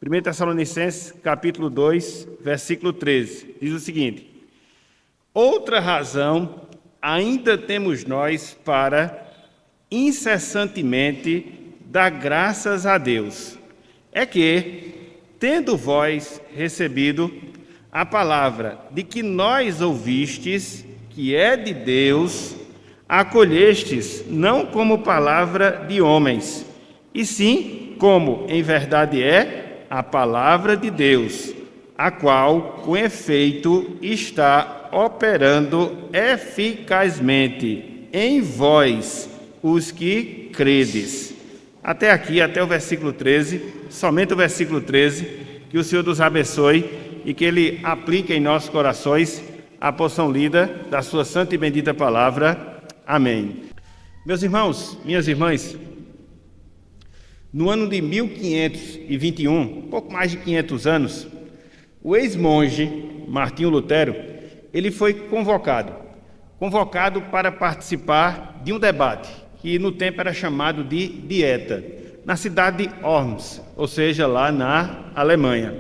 1 Tessalonicenses, capítulo 2, versículo 13, diz o seguinte: outra razão ainda temos nós para incessantemente dar graças a Deus, é que, tendo vós recebido a palavra de que nós ouvistes, que é de Deus, acolhestes não como palavra de homens, e sim como em verdade é a palavra de Deus, a qual com efeito está operando eficazmente em vós, os que credes. Até aqui, até o versículo 13, somente o versículo 13, que o Senhor nos abençoe e que Ele aplique em nossos corações a porção lida da sua santa e bendita palavra. Amém. Meus irmãos, minhas irmãs, no ano de 1521, pouco mais de 500 anos, o ex-monge Martinho Lutero, ele foi convocado para participar de um debate, que no tempo era chamado de Dieta, na cidade de Worms, ou seja, lá na Alemanha.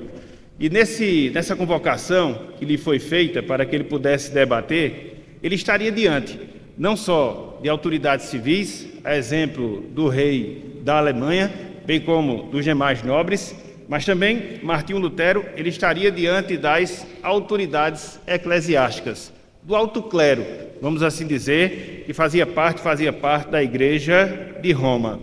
E nessa convocação que lhe foi feita para que ele pudesse debater, ele estaria diante não só de autoridades civis, a exemplo do rei da Alemanha, bem como dos demais nobres, mas também Martinho Lutero, ele estaria diante das autoridades eclesiásticas, do alto clero, vamos assim dizer, que fazia parte da Igreja de Roma.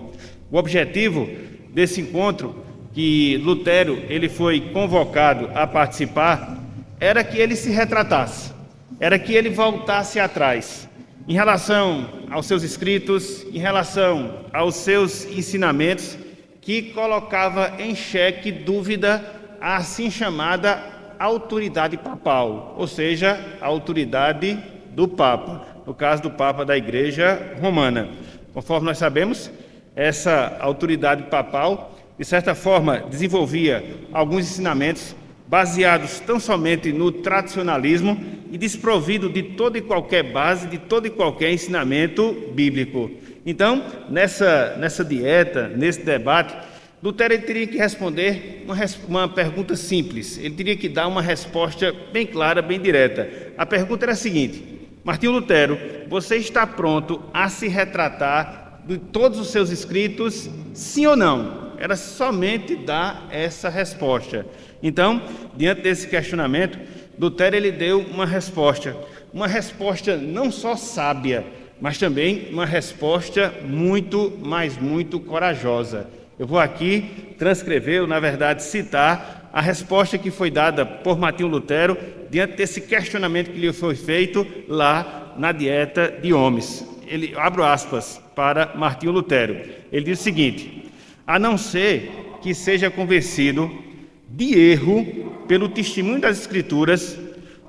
O objetivo desse encontro, que Lutero ele foi convocado a participar, era que ele se retratasse, era que ele voltasse atrás, em relação aos seus escritos, em relação aos seus ensinamentos, que colocava em xeque dúvida a assim chamada autoridade papal, ou seja, a autoridade do Papa, no caso do Papa da Igreja Romana. Conforme nós sabemos, essa autoridade papal, de certa forma, desenvolvia alguns ensinamentos baseados tão somente no tradicionalismo e desprovido de toda e qualquer base, de todo e qualquer ensinamento bíblico. Então, nessa dieta, nesse debate, Lutero ele teria que responder uma pergunta simples, ele teria que dar uma resposta bem clara, bem direta. A pergunta era a seguinte: Martinho Lutero, você está pronto a se retratar de todos os seus escritos, sim ou não? Era somente dar essa resposta. Então, diante desse questionamento, Lutero ele deu uma resposta não só sábia, mas também uma resposta muito, mas muito corajosa. Eu vou aqui transcrever, ou na verdade citar, a resposta que foi dada por Martinho Lutero diante desse questionamento que lhe foi feito lá na Dieta de Worms. Ele, abro aspas, para Martinho Lutero. Ele diz o seguinte: a não ser que seja convencido de erro pelo testemunho das Escrituras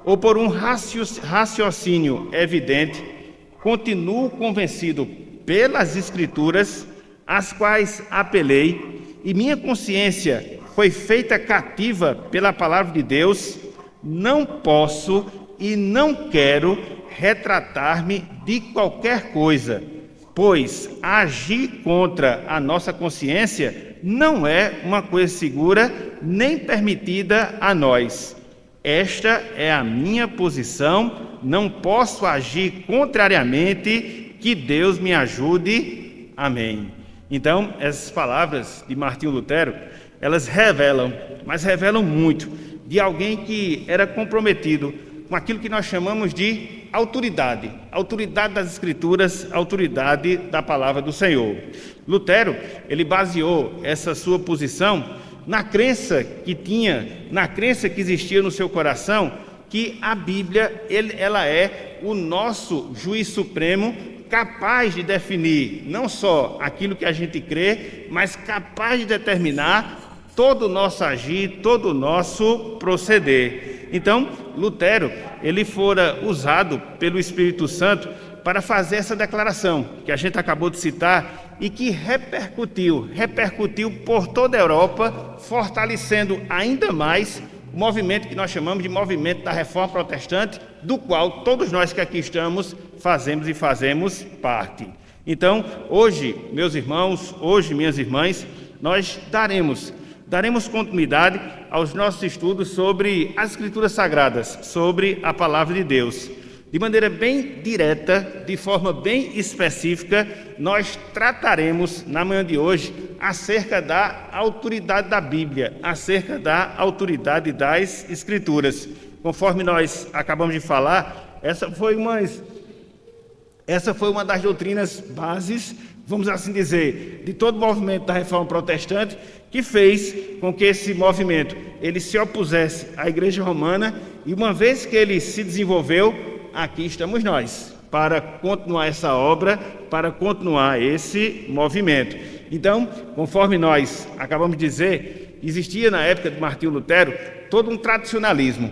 ou por um raciocínio evidente, continuo convencido pelas Escrituras, às quais apelei, e minha consciência foi feita cativa pela palavra de Deus, não posso e não quero retratar-me de qualquer coisa, pois agir contra a nossa consciência não é uma coisa segura nem permitida a nós. Esta é a minha posição, não posso agir contrariamente, que Deus me ajude. Amém. Então, essas palavras de Martinho Lutero, elas revelam muito, de alguém que era comprometido com aquilo que nós chamamos de autoridade das Escrituras, autoridade da palavra do Senhor. Lutero, ele baseou essa sua posição na crença que existia no seu coração, que a Bíblia ela é o nosso juiz supremo, capaz de definir não só aquilo que a gente crê, mas capaz de determinar todo o nosso agir, todo o nosso proceder. Então, Lutero, ele fora usado pelo Espírito Santo para fazer essa declaração que a gente acabou de citar e que repercutiu por toda a Europa, fortalecendo ainda mais o movimento que nós chamamos de movimento da Reforma Protestante, do qual todos nós que aqui estamos fazemos parte. Então, hoje, meus irmãos, hoje, minhas irmãs, nós daremos daremos continuidade aos nossos estudos sobre as Escrituras Sagradas, sobre a Palavra de Deus. De maneira bem direta, de forma bem específica, nós trataremos na manhã de hoje acerca da autoridade da Bíblia, acerca da autoridade das Escrituras. Conforme nós acabamos de falar, essa foi uma das doutrinas bases, vamos assim dizer, de todo o movimento da Reforma Protestante, que fez com que esse movimento ele se opusesse à Igreja Romana, e uma vez que ele se desenvolveu, aqui estamos nós, para continuar essa obra, para continuar esse movimento. Então, conforme nós acabamos de dizer, existia na época de Martinho Lutero todo um tradicionalismo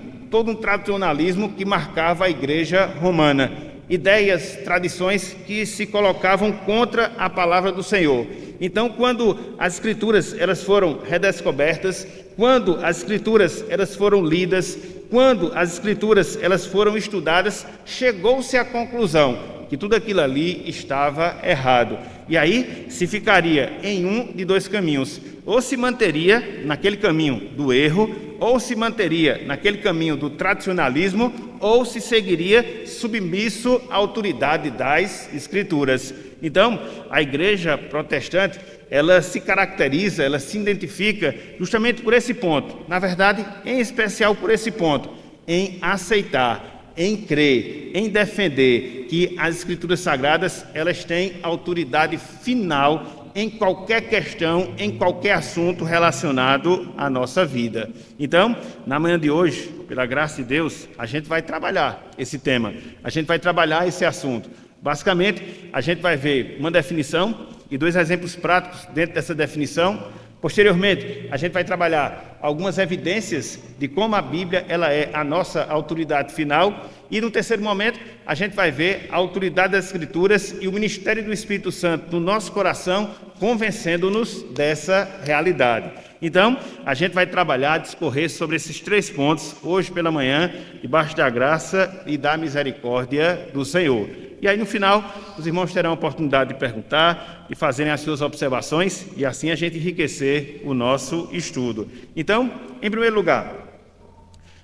que marcava a Igreja Romana. Ideias, tradições que se colocavam contra a palavra do Senhor. Então, quando as Escrituras elas foram redescobertas, quando as Escrituras elas foram lidas, quando as Escrituras elas foram estudadas, chegou-se à conclusão que tudo aquilo ali estava errado. E aí se ficaria em um de dois caminhos: ou se manteria naquele caminho do erro, ou se manteria naquele caminho do tradicionalismo, ou se seguiria submisso à autoridade das Escrituras. Então, a Igreja Protestante, ela se caracteriza, ela se identifica justamente por esse ponto, na verdade, em especial por esse ponto, em aceitar, em crer, em defender que as Escrituras Sagradas, elas têm autoridade final em qualquer questão, em qualquer assunto relacionado à nossa vida. Então, na manhã de hoje, pela graça de Deus, a gente vai trabalhar esse tema, a gente vai trabalhar esse assunto. Basicamente, a gente vai ver uma definição e dois exemplos práticos dentro dessa definição. Posteriormente, a gente vai trabalhar algumas evidências de como a Bíblia ela é a nossa autoridade final. E no terceiro momento, a gente vai ver a autoridade das Escrituras e o ministério do Espírito Santo no nosso coração, convencendo-nos dessa realidade. Então, a gente vai trabalhar, discorrer sobre esses três pontos hoje pela manhã, debaixo da graça e da misericórdia do Senhor. E aí, no final, os irmãos terão a oportunidade de perguntar, de fazerem as suas observações e assim a gente enriquecer o nosso estudo. Então, em primeiro lugar,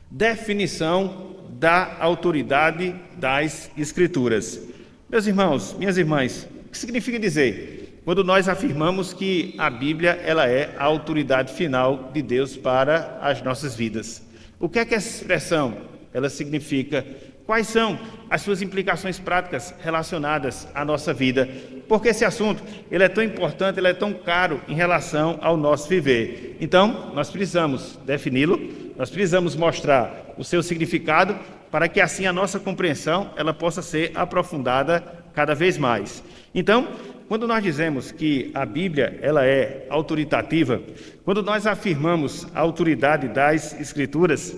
definição da autoridade das Escrituras. Meus irmãos, minhas irmãs, o que significa dizer quando nós afirmamos que a Bíblia ela é a autoridade final de Deus para as nossas vidas? O que é que essa expressão ela significa? Quais são as suas implicações práticas relacionadas à nossa vida? Porque esse assunto ele é tão importante, ele é tão caro em relação ao nosso viver. Então, nós precisamos defini-lo, nós precisamos mostrar o seu significado para que assim a nossa compreensão ela possa ser aprofundada cada vez mais. Então, quando nós dizemos que a Bíblia ela é autoritativa, quando nós afirmamos a autoridade das Escrituras,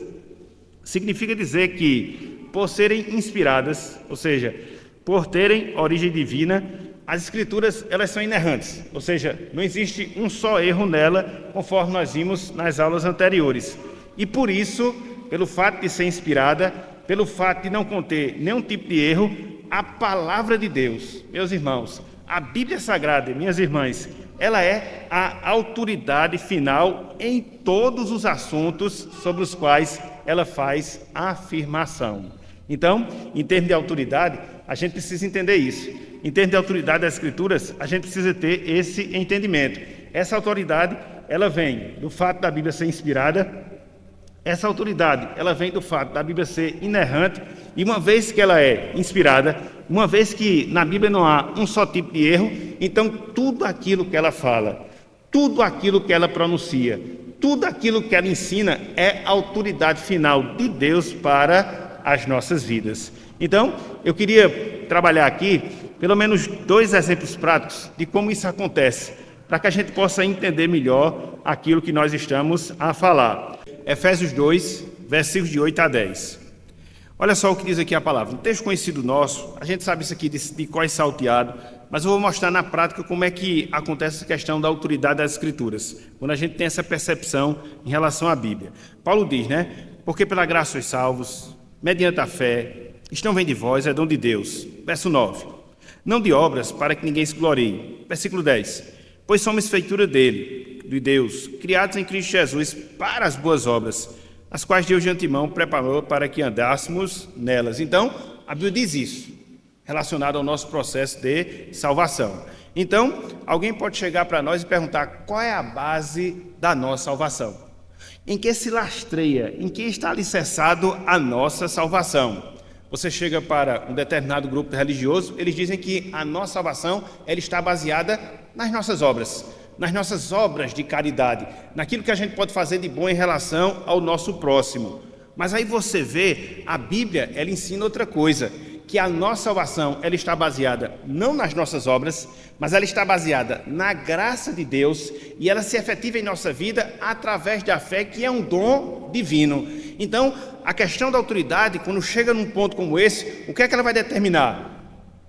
significa dizer que por serem inspiradas, ou seja, por terem origem divina, as Escrituras elas são inerrantes, ou seja, não existe um só erro nela, conforme nós vimos nas aulas anteriores. E por isso, pelo fato de ser inspirada, pelo fato de não conter nenhum tipo de erro, a palavra de Deus, meus irmãos, a Bíblia Sagrada, minhas irmãs, ela é a autoridade final em todos os assuntos sobre os quais ela faz a afirmação. Então, em termos de autoridade, a gente precisa entender isso. Em termos de autoridade das Escrituras, a gente precisa ter esse entendimento. Essa autoridade, ela vem do fato da Bíblia ser inspirada. Essa autoridade, ela vem do fato da Bíblia ser inerrante. E uma vez que ela é inspirada, uma vez que na Bíblia não há um só tipo de erro, então tudo aquilo que ela fala, tudo aquilo que ela pronuncia, tudo aquilo que ela ensina é autoridade final de Deus para as nossas vidas. Então, eu queria trabalhar aqui pelo menos dois exemplos práticos de como isso acontece, para que a gente possa entender melhor aquilo que nós estamos a falar. Efésios 2, versículos de 8 a 10. Olha só o que diz aqui a palavra. Um texto conhecido nosso, a gente sabe isso aqui de cor salteado, mas eu vou mostrar na prática como é que acontece essa questão da autoridade das Escrituras, quando a gente tem essa percepção em relação à Bíblia. Paulo diz, né? Porque pela graça sois salvos, mediante a fé, isto não vem de vós, é dom de Deus. Verso 9. Não de obras, para que ninguém se glorie. Versículo 10. Pois somos feitura dele, de Deus, criados em Cristo Jesus para as boas obras, as quais Deus de antemão preparou para que andássemos nelas. Então, a Bíblia diz isso, relacionado ao nosso processo de salvação. Então, alguém pode chegar para nós e perguntar qual é a base da nossa salvação? Em que se lastreia, em que está alicerçado a nossa salvação? Você chega para um determinado grupo religioso, eles dizem que a nossa salvação ela está baseada nas nossas obras de caridade, naquilo que a gente pode fazer de bom em relação ao nosso próximo. Mas aí você vê, a Bíblia, ela ensina outra coisa, que a nossa salvação ela está baseada não nas nossas obras, mas ela está baseada na graça de Deus e ela se efetiva em nossa vida através da fé, que é um dom divino. Então, a questão da autoridade, quando chega num ponto como esse, o que é que ela vai determinar?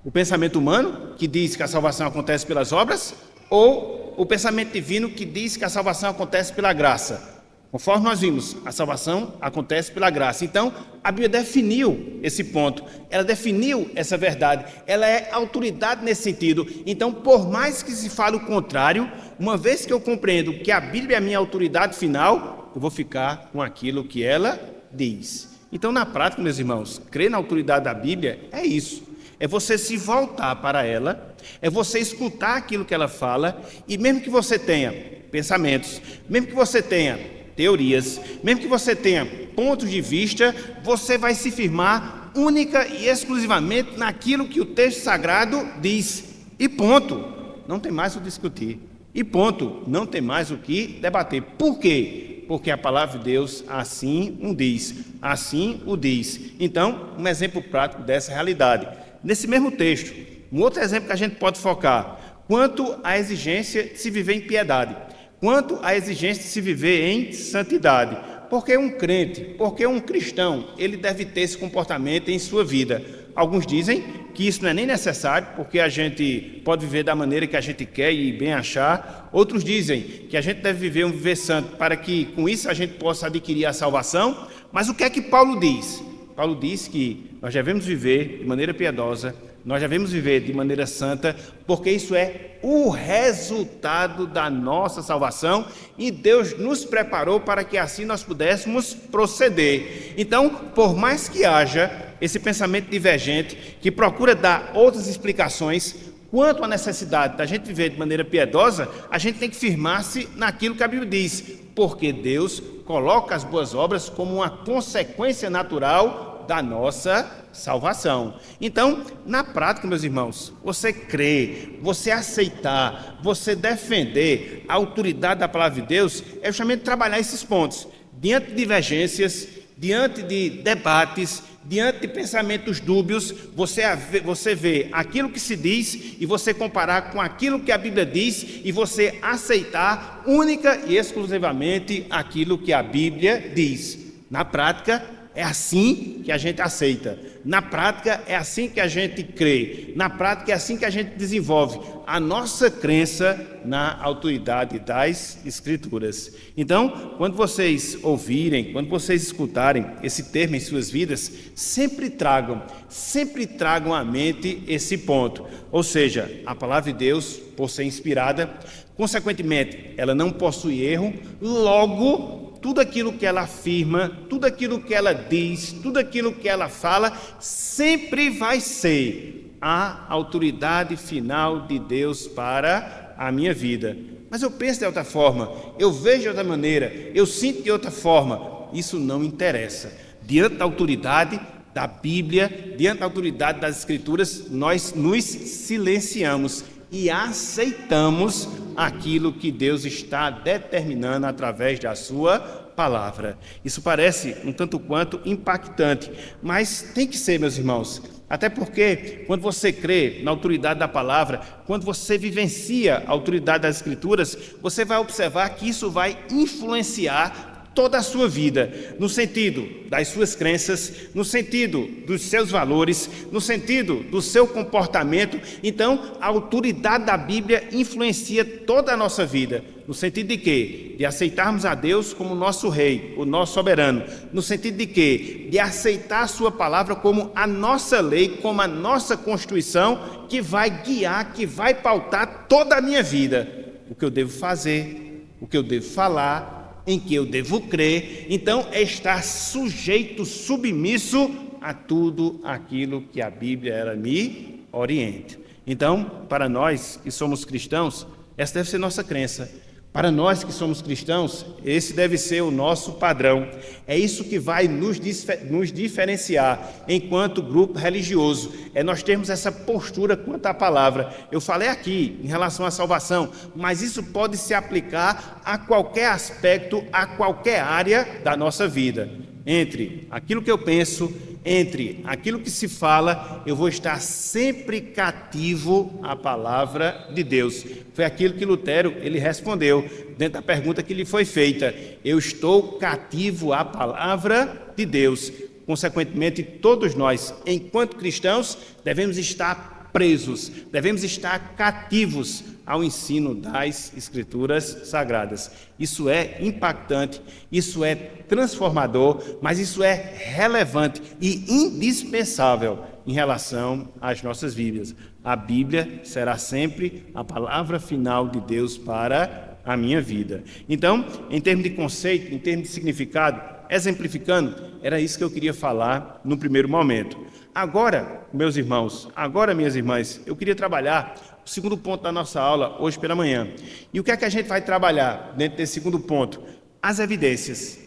O pensamento humano, que diz que a salvação acontece pelas obras, ou o pensamento divino, que diz que a salvação acontece pela graça? Conforme nós vimos, a salvação acontece pela graça. Então, a Bíblia definiu esse ponto, ela definiu essa verdade, ela é autoridade nesse sentido. Então, por mais que se fale o contrário, uma vez que eu compreendo que a Bíblia é a minha autoridade final, eu vou ficar com aquilo que ela diz. Então, na prática, meus irmãos, crer na autoridade da Bíblia é isso. É você se voltar para ela, é você escutar aquilo que ela fala, e mesmo que você tenha pensamentos, mesmo que você tenha teorias, mesmo que você tenha pontos de vista, você vai se firmar única e exclusivamente naquilo que o texto sagrado diz. E ponto. Não tem mais o que discutir. E ponto. Não tem mais o que debater. Por quê? Porque a palavra de Deus assim o diz. Assim o diz. Então, um exemplo prático dessa realidade. Nesse mesmo texto, um outro exemplo que a gente pode focar, quanto à exigência de se viver em piedade. Quanto à exigência de se viver em santidade. Porque um crente, porque um cristão, ele deve ter esse comportamento em sua vida. Alguns dizem que isso não é nem necessário, porque a gente pode viver da maneira que a gente quer e bem achar. Outros dizem que a gente deve viver um viver santo para que com isso a gente possa adquirir a salvação. Mas o que é que Paulo diz? Paulo diz que nós devemos viver de maneira piedosa, nós devemos viver de maneira santa, porque isso é o resultado da nossa salvação e Deus nos preparou para que assim nós pudéssemos proceder. Então, por mais que haja esse pensamento divergente, que procura dar outras explicações quanto à necessidade da gente viver de maneira piedosa, a gente tem que firmar-se naquilo que a Bíblia diz, porque Deus coloca as boas obras como uma consequência natural da nossa salvação. Então, na prática, meus irmãos, você crer, você aceitar, você defender a autoridade da palavra de Deus, é justamente trabalhar esses pontos, diante de divergências, diante de debates, diante de pensamentos dúbios, você vê aquilo que se diz e você comparar com aquilo que a Bíblia diz e você aceitar única e exclusivamente aquilo que a Bíblia diz. Na prática, é assim que a gente aceita. Na prática, é assim que a gente crê. Na prática, é assim que a gente desenvolve a nossa crença na autoridade das Escrituras. Então, quando vocês ouvirem, quando vocês escutarem esse termo em suas vidas, sempre tragam à mente esse ponto. Ou seja, a palavra de Deus, por ser inspirada, consequentemente, ela não possui erro, logo, tudo aquilo que ela afirma, tudo aquilo que ela diz, tudo aquilo que ela fala, sempre vai ser a autoridade final de Deus para a minha vida. Mas eu penso de outra forma, eu vejo de outra maneira, eu sinto de outra forma. Isso não interessa. Diante da autoridade da Bíblia, diante da autoridade das Escrituras, nós nos silenciamos e aceitamos aquilo que Deus está determinando através da sua palavra. Isso parece um tanto quanto impactante, mas tem que ser, meus irmãos, até porque quando você crê na autoridade da palavra, quando você vivencia a autoridade das Escrituras, você vai observar que isso vai influenciar toda a sua vida, no sentido das suas crenças, no sentido dos seus valores, no sentido do seu comportamento. Então, a autoridade da Bíblia influencia toda a nossa vida, no sentido de quê? De aceitarmos a Deus como nosso Rei, o nosso soberano, no sentido de quê? De aceitar a sua palavra como a nossa lei, como a nossa Constituição, que vai guiar, que vai pautar toda a minha vida, o que eu devo fazer, o que eu devo falar, em que eu devo crer. Então, é estar sujeito, submisso a tudo aquilo que a Bíblia ela me orienta. Então, para nós que somos cristãos, essa deve ser nossa crença. Para nós que somos cristãos, esse deve ser o nosso padrão. É isso que vai nos diferenciar enquanto grupo religioso. É nós termos essa postura quanto à palavra. Eu falei aqui em relação à salvação, mas isso pode se aplicar a qualquer aspecto, a qualquer área da nossa vida. Entre aquilo que eu penso, entre aquilo que se fala, eu vou estar sempre cativo à palavra de Deus. Foi aquilo que Lutero ele respondeu dentro da pergunta que lhe foi feita. Eu estou cativo à palavra de Deus. Consequentemente, todos nós, enquanto cristãos, devemos estar presos, devemos estar cativos ao ensino das Escrituras Sagradas. Isso é impactante, isso é transformador, mas isso é relevante e indispensável em relação às nossas vidas. A Bíblia será sempre a palavra final de Deus para a minha vida. Então, em termos de conceito, em termos de significado, exemplificando, era isso que eu queria falar no primeiro momento. Agora, meus irmãos, agora, minhas irmãs, eu queria trabalhar o segundo ponto da nossa aula hoje pela manhã. E o que é que a gente vai trabalhar dentro desse segundo ponto? As evidências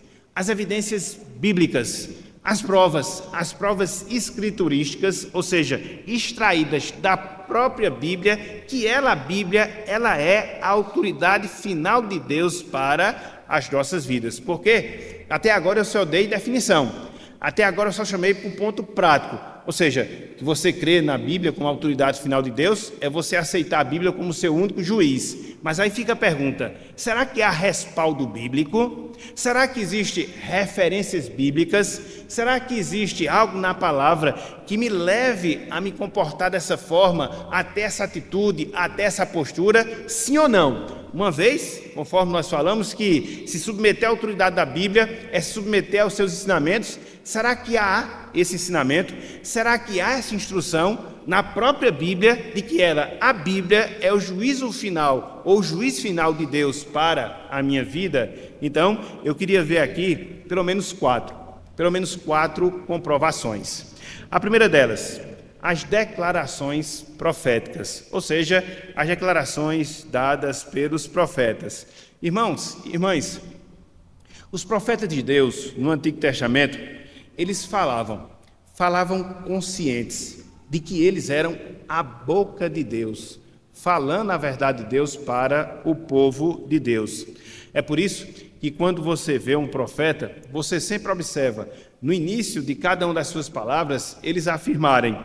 bíblicas, as provas escriturísticas, ou seja, extraídas da própria Bíblia, que a Bíblia, ela é a autoridade final de Deus para as nossas vidas. Porque até agora eu só dei definição, até agora eu só chamei para um ponto prático. Ou seja, que você crê na Bíblia como autoridade final de Deus, é você aceitar a Bíblia como seu único juiz. Mas aí fica a pergunta, será que há respaldo bíblico? Será que existem referências bíblicas? Será que existe algo na palavra que me leve a me comportar dessa forma, até essa atitude, até essa postura? Sim ou não? Uma vez, conforme nós falamos, que se submeter à autoridade da Bíblia é se submeter aos seus ensinamentos. Será que há esse ensinamento? Será que há essa instrução na própria Bíblia de que a Bíblia é o juízo final, ou o juiz final de Deus para a minha vida? Então, eu queria ver aqui pelo menos quatro comprovações. A primeira delas, as declarações proféticas, ou seja, as declarações dadas pelos profetas. Irmãos, irmãs, os profetas de Deus no Antigo Testamento, eles falavam conscientes de que eles eram a boca de Deus, falando a verdade de Deus para o povo de Deus. É por isso que quando você vê um profeta, você sempre observa, no início de cada uma das suas palavras, eles afirmarem: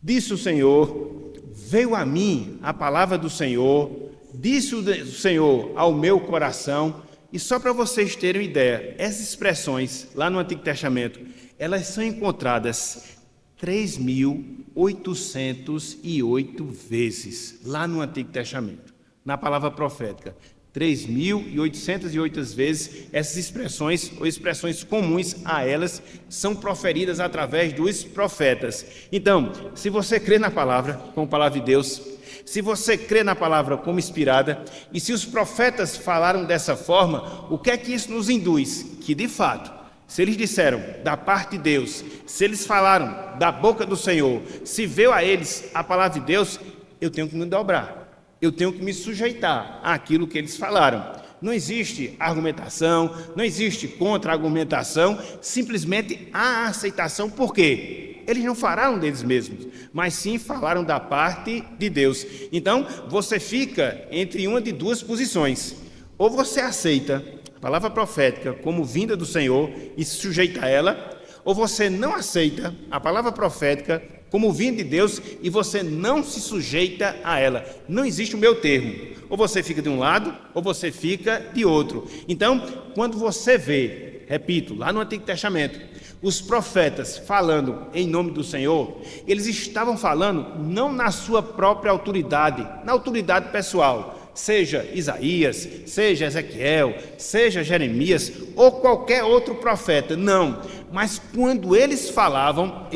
disse o Senhor, veio a mim a palavra do Senhor, disse o Senhor ao meu coração. E só para vocês terem uma ideia, essas expressões lá no Antigo Testamento, elas são encontradas 3.808 vezes lá no Antigo Testamento, na palavra profética. 3.808 vezes essas expressões, ou expressões comuns a elas, são proferidas através dos profetas. Então, se você crê na palavra, como palavra de Deus, se você crê na palavra como inspirada, e se os profetas falaram dessa forma, o que é que isso nos induz? Que, de fato, se eles disseram da parte de Deus, se eles falaram da boca do Senhor, se veio a eles a palavra de Deus, eu tenho que me dobrar, eu tenho que me sujeitar àquilo que eles falaram. Não existe argumentação, não existe contra-argumentação, simplesmente há aceitação. Por quê? Eles não falaram deles mesmos, mas sim falaram da parte de Deus. Então, você fica entre uma de duas posições. Ou você aceita a palavra profética como vinda do Senhor e se sujeita a ela, ou você não aceita a palavra profética como vinda de Deus e você não se sujeita a ela. Não existe o meio termo. Ou você fica de um lado, ou você fica de outro. Então, quando você vê, repito, lá no Antigo Testamento, os profetas falando em nome do Senhor, eles estavam falando não na sua própria autoridade, na autoridade pessoal, seja Isaías, seja Ezequiel, seja Jeremias ou qualquer outro profeta, não. Mas quando eles falavam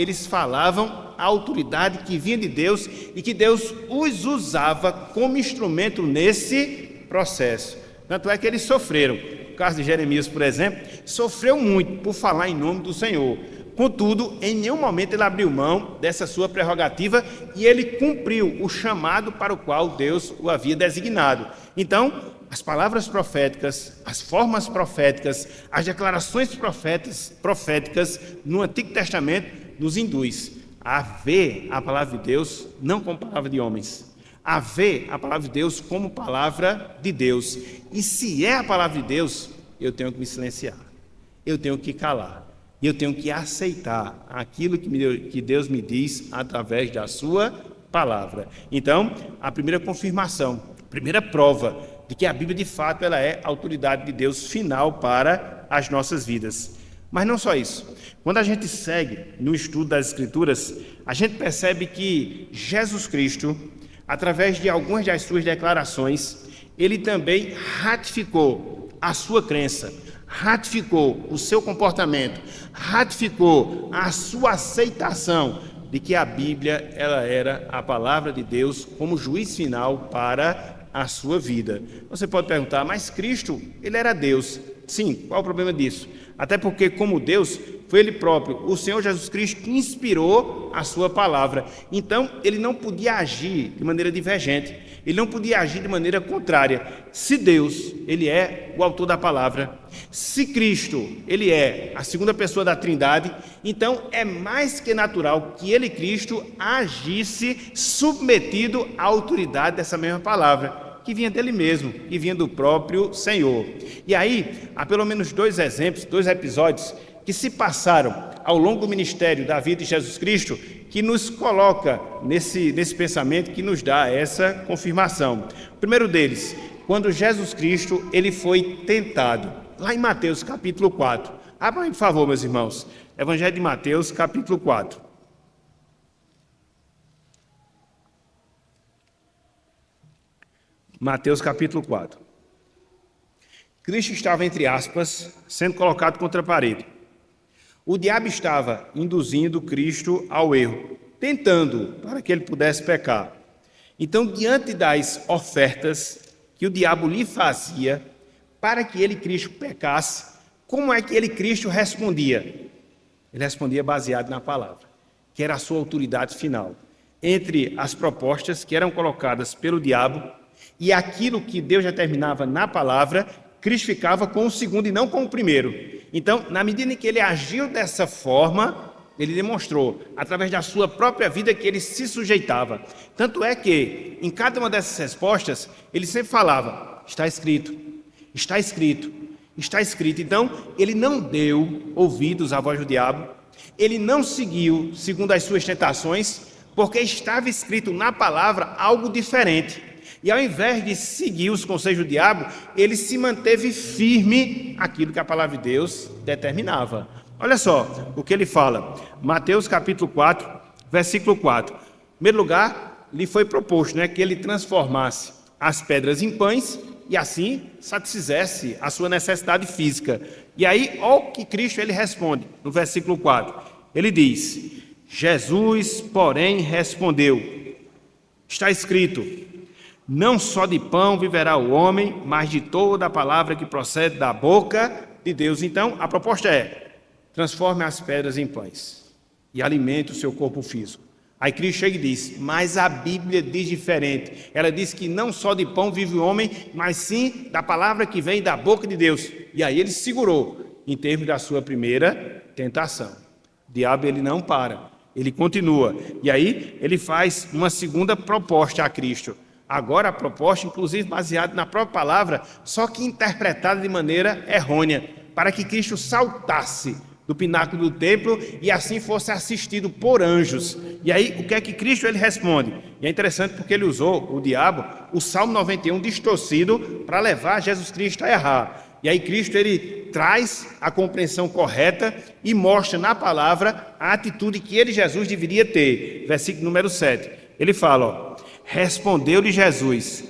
a autoridade que vinha de Deus e que Deus os usava como instrumento nesse processo. Tanto é que eles sofreram. No caso de Jeremias, por exemplo, sofreu muito por falar em nome do Senhor. Contudo, em nenhum momento ele abriu mão dessa sua prerrogativa e ele cumpriu o chamado para o qual Deus o havia designado. Então, as palavras proféticas, as formas proféticas, as declarações proféticas no Antigo Testamento nos induz a ver a palavra de Deus não como palavra de homens, a ver a palavra de Deus como palavra de Deus. E se é a palavra de Deus, eu tenho que me silenciar, eu tenho que calar, e eu tenho que aceitar aquilo que Deus me diz através da sua palavra. Então, a primeira confirmação, a primeira prova de que a Bíblia de fato ela é a autoridade de Deus final para as nossas vidas. Mas não só isso. Quando a gente segue no estudo das Escrituras, a gente percebe que Jesus Cristo, através de algumas das suas declarações, ele também ratificou a sua crença, ratificou o seu comportamento, ratificou a sua aceitação de que a Bíblia ela era a palavra de Deus como juiz final para a sua vida. Você pode perguntar, mas Cristo, ele era Deus. Sim, qual o problema disso? Até porque, como Deus, foi Ele próprio, o Senhor Jesus Cristo, que inspirou a sua palavra. Então, Ele não podia agir de maneira divergente, Ele não podia agir de maneira contrária. Se Deus, Ele é o autor da palavra, se Cristo, Ele é a segunda pessoa da Trindade, então é mais que natural que Ele, Cristo, agisse submetido à autoridade dessa mesma palavra, que vinha dele mesmo, que vinha do próprio Senhor. E aí, há pelo menos dois exemplos, dois episódios que se passaram ao longo do ministério da vida de Jesus Cristo, que nos coloca nesse pensamento, que nos dá essa confirmação. O primeiro deles, quando Jesus Cristo ele foi tentado, lá em Mateus capítulo 4. Abra aí, por favor, meus irmãos, Evangelho de Mateus capítulo 4. Mateus capítulo 4. Cristo estava, entre aspas, sendo colocado contra a parede. O diabo estava induzindo Cristo ao erro, tentando para que ele pudesse pecar. Então, diante das ofertas que o diabo lhe fazia para que ele, Cristo, pecasse, como é que ele, Cristo, respondia? Ele respondia baseado na palavra, que era a sua autoridade final. Entre as propostas que eram colocadas pelo diabo e aquilo que Deus determinava na palavra, Cristo ficava com o segundo e não com o primeiro. Então, na medida em que ele agiu dessa forma, ele demonstrou, através da sua própria vida, que ele se sujeitava. Tanto é que, em cada uma dessas respostas, ele sempre falava, está escrito, está escrito, está escrito. Então, ele não deu ouvidos à voz do diabo, ele não seguiu segundo as suas tentações, porque estava escrito na palavra algo diferente. E ao invés de seguir os conselhos do diabo, ele se manteve firme aquilo que a palavra de Deus determinava. Olha só o que ele fala. Mateus capítulo 4, versículo 4. Em primeiro lugar, lhe foi proposto que ele transformasse as pedras em pães e assim satisfizesse a sua necessidade física. E aí, olha o que Cristo ele responde no versículo 4. Ele diz, Jesus, porém, respondeu, está escrito, não só de pão viverá o homem, mas de toda a palavra que procede da boca de Deus. Então, a proposta é, transforme as pedras em pães e alimente o seu corpo físico. Aí Cristo chega e diz, mas a Bíblia diz diferente. Ela diz que não só de pão vive o homem, mas sim da palavra que vem da boca de Deus. E aí ele segurou em termos da sua primeira tentação. O diabo ele não para, ele continua. E aí ele faz uma segunda proposta a Cristo. Agora a proposta, inclusive baseada na própria palavra, só que interpretada de maneira errônea, para que Cristo saltasse do pináculo do templo e assim fosse assistido por anjos. E aí, o que é que Cristo ele responde? E é interessante porque ele usou, o diabo, o Salmo 91 distorcido para levar Jesus Cristo a errar. E aí Cristo ele traz a compreensão correta e mostra na palavra a atitude que ele, Jesus, deveria ter. Versículo número 7. Ele fala, respondeu-lhe Jesus,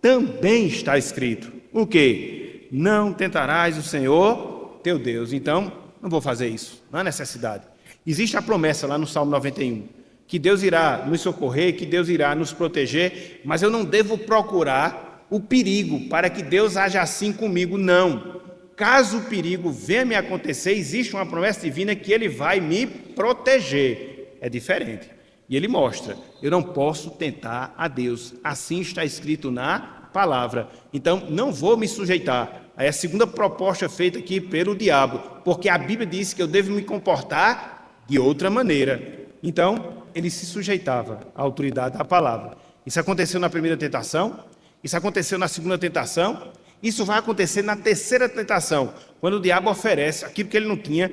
também está escrito, o quê? Não tentarás o Senhor teu Deus. Então, não vou fazer isso, não há necessidade. Existe a promessa lá no Salmo 91, que Deus irá nos socorrer, que Deus irá nos proteger, mas eu não devo procurar o perigo para que Deus haja assim comigo, não. Caso o perigo venha me acontecer, existe uma promessa divina que Ele vai me proteger. É diferente. E Ele mostra, eu não posso tentar a Deus. Assim está escrito na palavra. Então, não vou me sujeitar. Aí a segunda proposta feita aqui pelo diabo, porque a Bíblia diz que eu devo me comportar de outra maneira. Então, ele se sujeitava à autoridade da palavra. Isso aconteceu na primeira tentação, isso aconteceu na segunda tentação, isso vai acontecer na terceira tentação, quando o diabo oferece aquilo que ele não tinha,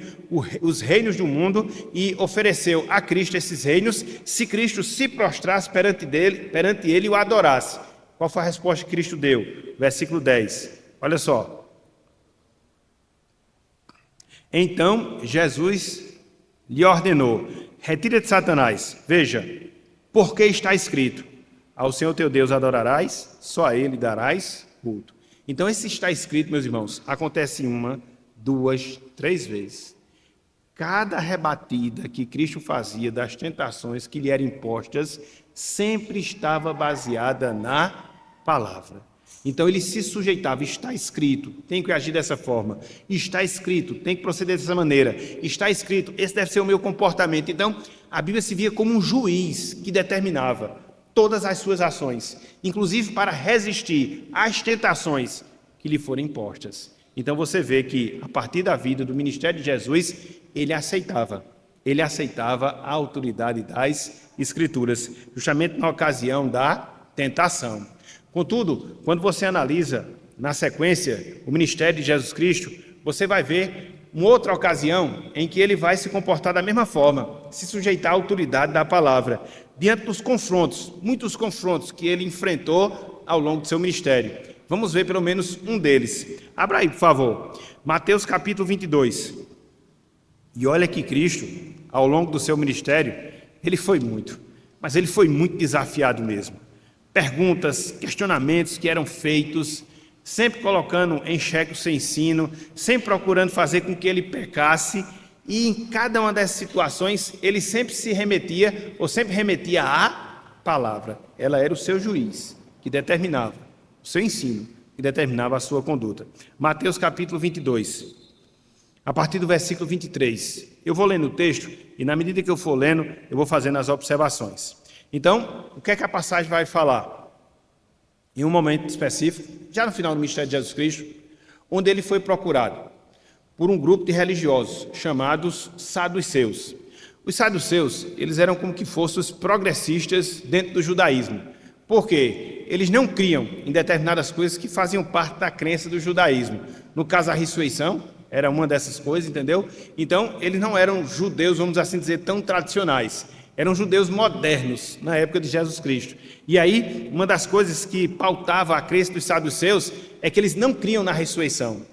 os reinos do mundo, e ofereceu a Cristo esses reinos, se Cristo se prostrasse perante ele e o adorasse. Qual foi a resposta que Cristo deu? Versículo 10. Olha só. Então Jesus lhe ordenou: retira-te, Satanás. Veja, porque está escrito: ao Senhor teu Deus adorarás, só a Ele darás culto. Então esse está escrito, meus irmãos, acontece 1, 2, 3 vezes. Cada rebatida que Cristo fazia das tentações que lhe eram impostas sempre estava baseada na palavra. Então ele se sujeitava, está escrito, tem que agir dessa forma, está escrito, tem que proceder dessa maneira, está escrito, esse deve ser o meu comportamento. Então a Bíblia se via como um juiz que determinava todas as suas ações, inclusive para resistir às tentações que lhe foram impostas. Então você vê que a partir da vida do ministério de Jesus, ele aceitava a autoridade das Escrituras, justamente na ocasião da tentação. Contudo, quando você analisa na sequência o ministério de Jesus Cristo, você vai ver uma outra ocasião em que ele vai se comportar da mesma forma, se sujeitar à autoridade da palavra, diante dos confrontos, muitos confrontos que ele enfrentou ao longo do seu ministério. Vamos ver pelo menos um deles. Abra aí, por favor, Mateus capítulo 22. E olha que Cristo, ao longo do seu ministério, ele foi muito desafiado mesmo. Perguntas, questionamentos que eram feitos, sempre colocando em xeque o seu ensino, sempre procurando fazer com que ele pecasse, e em cada uma dessas situações ele sempre remetia à palavra. Ela era o seu juiz, que determinava o seu ensino, que determinava a sua conduta. Mateus capítulo 22, a partir do versículo 23. Eu vou lendo o texto e na medida que eu for lendo, eu vou fazendo as observações. Então, o que é que a passagem vai falar? Em um momento específico, já no final do ministério de Jesus Cristo, onde ele foi procurado por um grupo de religiosos chamados saduceus. Os saduceus, eles eram como que fossem os progressistas dentro do judaísmo. Por quê? Eles não criam em determinadas coisas que faziam parte da crença do judaísmo. No caso, a ressurreição era uma dessas coisas, entendeu? Então, eles não eram judeus, vamos assim dizer, tão tradicionais. Eram judeus modernos na época de Jesus Cristo. E aí, uma das coisas que pautava a crença dos saduceus é que eles não criam na ressurreição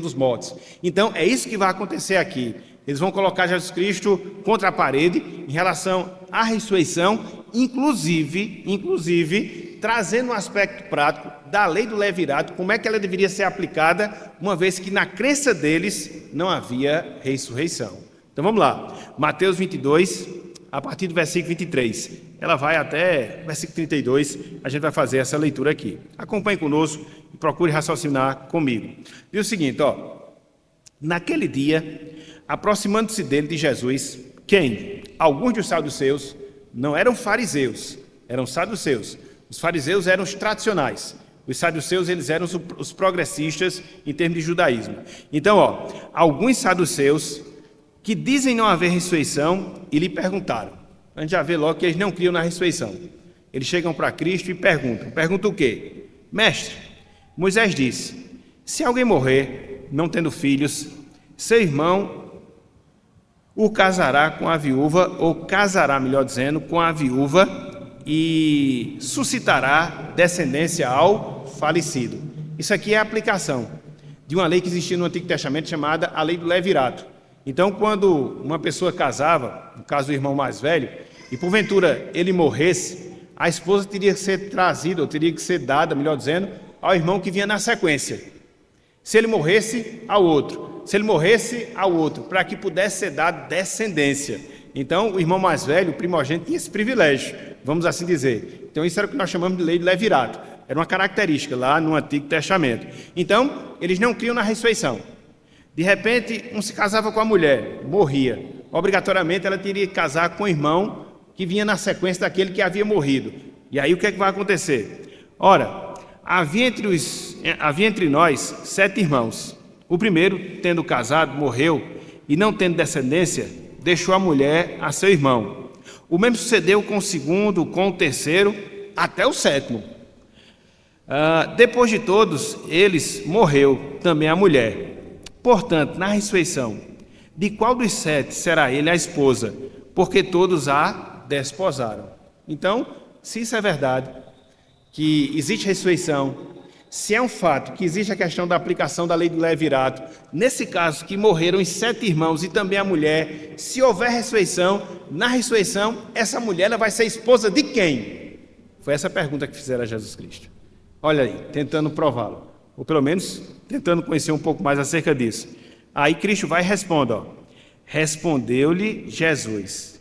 dos mortos. Então, é isso que vai acontecer aqui. Eles vão colocar Jesus Cristo contra a parede em relação à ressurreição, inclusive trazendo um aspecto prático da lei do levirato, como é que ela deveria ser aplicada, uma vez que na crença deles não havia ressurreição. Então vamos lá, Mateus 22, a partir do versículo 23. Ela vai até o versículo 32, a gente vai fazer essa leitura aqui. Acompanhe conosco e procure raciocinar comigo. Diz o seguinte, naquele dia, aproximando-se dele de Jesus, quem? Alguns dos saduceus não eram fariseus, eram saduceus. Os fariseus eram os tradicionais. Os saduceus, eles eram os progressistas em termos de judaísmo. Então, alguns saduceus que dizem não haver ressurreição e lhe perguntaram. A gente já vê logo que eles não criam na ressurreição. Eles chegam para Cristo e perguntam o quê? Mestre, Moisés disse, se alguém morrer, não tendo filhos, seu irmão o casará com a viúva, ou casará, melhor dizendo, com a viúva e suscitará descendência ao falecido. Isso aqui é a aplicação de uma lei que existia no Antigo Testamento chamada a lei do levirato. Então, quando uma pessoa casava, no caso do irmão mais velho, e porventura ele morresse, a esposa teria que ser trazida, ou teria que ser dada, melhor dizendo, ao irmão que vinha na sequência. Se ele morresse, ao outro. Se ele morresse, ao outro, para que pudesse ser dada descendência. Então, o irmão mais velho, o primogênito, tinha esse privilégio, vamos assim dizer. Então, isso era o que nós chamamos de lei do levirato. Era uma característica lá no Antigo Testamento. Então, eles não criam na ressurreição. De repente, um se casava com a mulher, morria. Obrigatoriamente, ela teria que casar com o irmão que vinha na sequência daquele que havia morrido. E aí, o que é que vai acontecer? Ora, havia entre nós 7 irmãos. O primeiro, tendo casado, morreu, e não tendo descendência, deixou a mulher a seu irmão. O mesmo sucedeu com o segundo, com o terceiro, até o 7º. Depois de todos eles, morreu também a mulher. Portanto, na ressurreição, de qual dos 7 será ele a esposa? Porque todos a desposaram. Então, se isso é verdade, que existe ressurreição, se é um fato que existe a questão da aplicação da lei do levirato, nesse caso que morreram os 7 irmãos e também a mulher, se houver ressurreição, na ressurreição, essa mulher ela vai ser esposa de quem? Foi essa a pergunta que fizeram a Jesus Cristo. Olha aí, tentando prová-lo, ou pelo menos tentando conhecer um pouco mais acerca disso. Aí Cristo vai e responde, respondeu-lhe Jesus,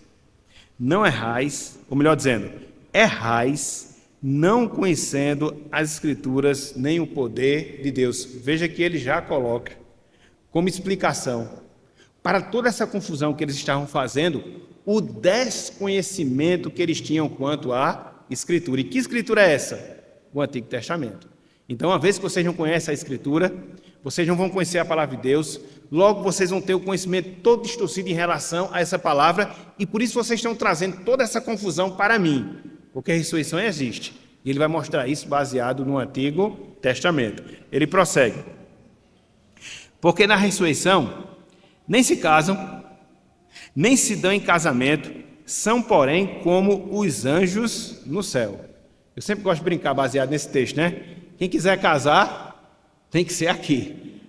não errais, ou melhor dizendo, errais, não conhecendo as Escrituras nem o poder de Deus. Veja que ele já coloca como explicação para toda essa confusão que eles estavam fazendo, o desconhecimento que eles tinham quanto à Escritura. E que Escritura é essa? O Antigo Testamento. Então, uma vez que vocês não conhecem a Escritura, vocês não vão conhecer a palavra de Deus, logo vocês vão ter o conhecimento todo distorcido em relação a essa palavra, e por isso vocês estão trazendo toda essa confusão para mim. Porque a ressurreição existe. E ele vai mostrar isso baseado no Antigo Testamento. Ele prossegue. Porque na ressurreição, nem se casam, nem se dão em casamento, são, porém, como os anjos no céu. Eu sempre gosto de brincar baseado nesse texto, né? Quem quiser casar, tem que ser aqui.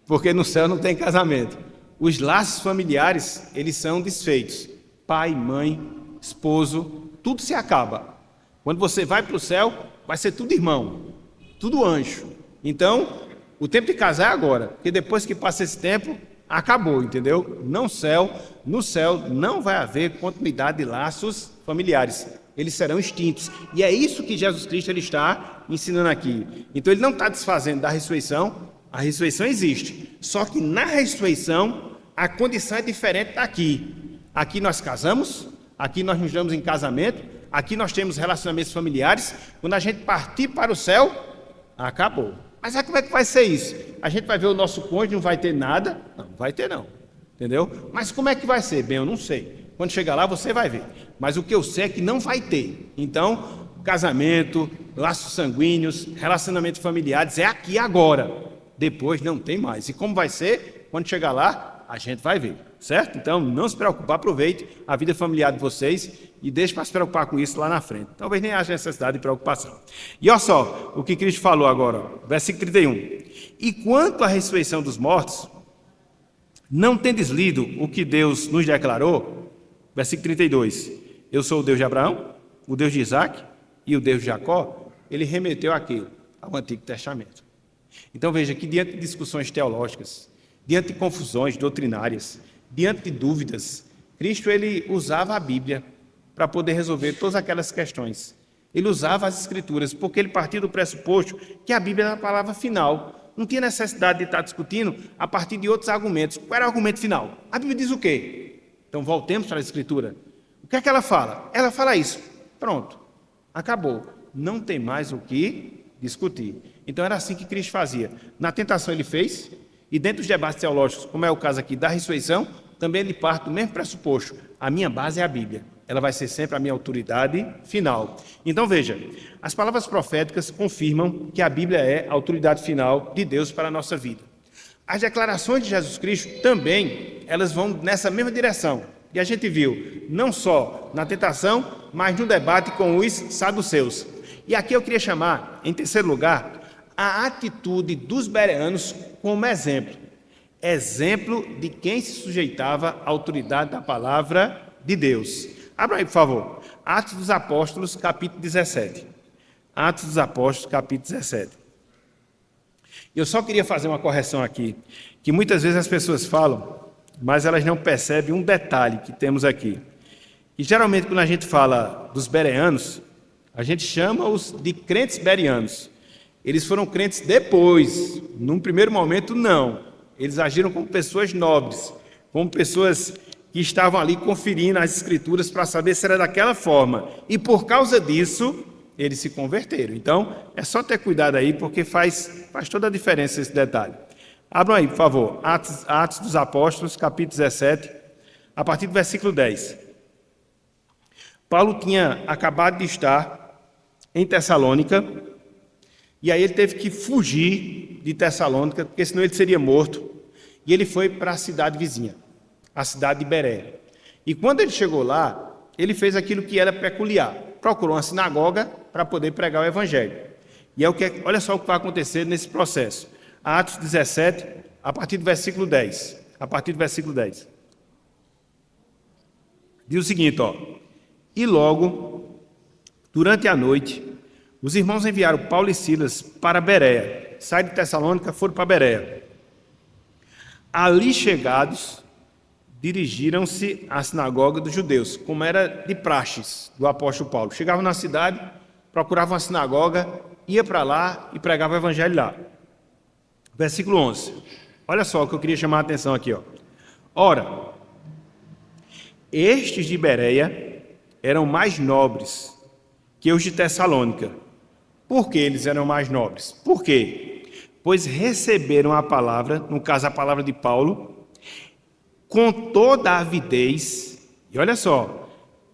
Porque no céu não tem casamento. Os laços familiares, eles são desfeitos. Pai, mãe, esposo, tudo se acaba. Quando você vai para o céu, vai ser tudo irmão, tudo anjo. Então, o tempo de casar é agora, porque depois que passa esse tempo, acabou, entendeu? No céu não vai haver continuidade de laços familiares. Eles serão extintos. E é isso que Jesus Cristo ele está ensinando aqui. Então, ele não está desfazendo da ressurreição. A ressurreição existe. Só que na ressurreição, a condição é diferente daqui. Aqui nós casamos, aqui nós nos damos em casamento, aqui nós temos relacionamentos familiares. Quando a gente partir para o céu, acabou. Mas como é que vai ser isso? A gente vai ver o nosso cônjuge, não vai ter nada? Não, vai ter não. Entendeu? Mas como é que vai ser? Bem, eu não sei. Quando chegar lá, você vai ver. Mas o que eu sei é que não vai ter. Então, casamento, laços sanguíneos, relacionamentos familiares, é aqui agora. Depois não tem mais. E como vai ser? Quando chegar lá, a gente vai ver. Certo? Então, não se preocupe, aproveite a vida familiar de vocês e deixe para se preocupar com isso lá na frente. Talvez nem haja necessidade de preocupação. E olha só o que Cristo falou agora, versículo 31. E quanto à ressurreição dos mortos, não tendes lido o que Deus nos declarou? Versículo 32. Eu sou o Deus de Abraão, o Deus de Isaac e o Deus de Jacó. Ele remeteu aquilo ao Antigo Testamento. Então veja que diante de discussões teológicas, diante de confusões doutrinárias, diante de dúvidas, Cristo ele usava a Bíblia para poder resolver todas aquelas questões. Ele usava as Escrituras, porque ele partia do pressuposto que a Bíblia era a palavra final. Não tinha necessidade de estar discutindo a partir de outros argumentos. Qual era o argumento final? A Bíblia diz o quê? Então voltemos para a Escritura. O que é que ela fala? Ela fala isso. Pronto. Acabou. Não tem mais o que discutir. Então era assim que Cristo fazia. Na tentação ele fez, e dentro dos debates teológicos, como é o caso aqui da ressurreição, também ele parte do mesmo pressuposto. A minha base é a Bíblia. Ela vai ser sempre a minha autoridade final. Então veja, as palavras proféticas confirmam que a Bíblia é a autoridade final de Deus para a nossa vida. As declarações de Jesus Cristo também, elas vão nessa mesma direção. E a gente viu, não só na tentação, mas no debate com os saduceus. E aqui eu queria chamar, em terceiro lugar, a atitude dos bereanos como exemplo. Exemplo de quem se sujeitava à autoridade da palavra de Deus. Abra aí, por favor. Atos dos Apóstolos, capítulo 17. Atos dos Apóstolos, capítulo 17. Eu só queria fazer uma correção aqui, que muitas vezes as pessoas falam, mas elas não percebem um detalhe que temos aqui. E geralmente quando a gente fala dos bereanos, A gente chama-os de crentes bereanos. Eles foram crentes depois, num primeiro momento não. Eles agiram como pessoas nobres, como pessoas que estavam ali conferindo as escrituras para saber se era daquela forma. E por causa disso, eles se converteram. Então, é só ter cuidado aí, porque faz toda a diferença esse detalhe. Abram aí, por favor, Atos dos Apóstolos, capítulo 17, a partir do versículo 10. Paulo tinha acabado de estar em Tessalônica, e aí ele teve que fugir de Tessalônica, porque senão ele seria morto, e ele foi para a cidade vizinha, a cidade de Bereia. E quando ele chegou lá, ele fez aquilo que era peculiar, procurou uma sinagoga para poder pregar o evangelho. E olha só o que vai acontecer nesse processo. Atos 17, a partir do versículo 10. A partir do versículo 10. Diz o seguinte, ó. E logo, durante a noite, os irmãos enviaram Paulo e Silas para Bereia. Saíram de Tessalônica, foram para Bereia. Ali chegados, dirigiram-se à sinagoga dos judeus, como era de praxes do apóstolo Paulo. Chegavam na cidade, procuravam uma sinagoga, ia para lá e pregava o evangelho lá. Versículo 11. Olha só o que eu queria chamar a atenção aqui, ó. Ora, estes de Bereia eram mais nobres que os de Tessalônica. Por que eles eram mais nobres? Por quê? Pois receberam a palavra, no caso a palavra de Paulo, com toda a avidez, e olha só,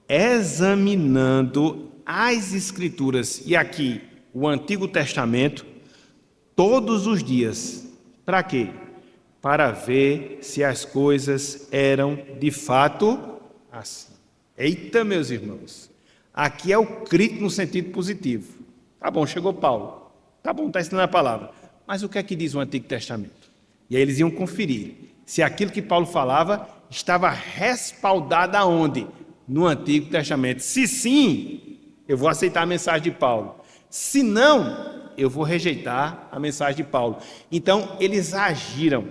examinando as Escrituras, e aqui o Antigo Testamento, todos os dias. Para quê? Para ver se as coisas eram de fato assim. Eita, meus irmãos, aqui é o crítico no sentido positivo. Tá bom, chegou Paulo. Tá bom, está ensinando a palavra. Mas o que é que diz o Antigo Testamento? E aí eles iam conferir se aquilo que Paulo falava estava respaldado aonde? No Antigo Testamento. Se sim, eu vou aceitar a mensagem de Paulo. Se não, eu vou rejeitar a mensagem de Paulo. Então, eles agiram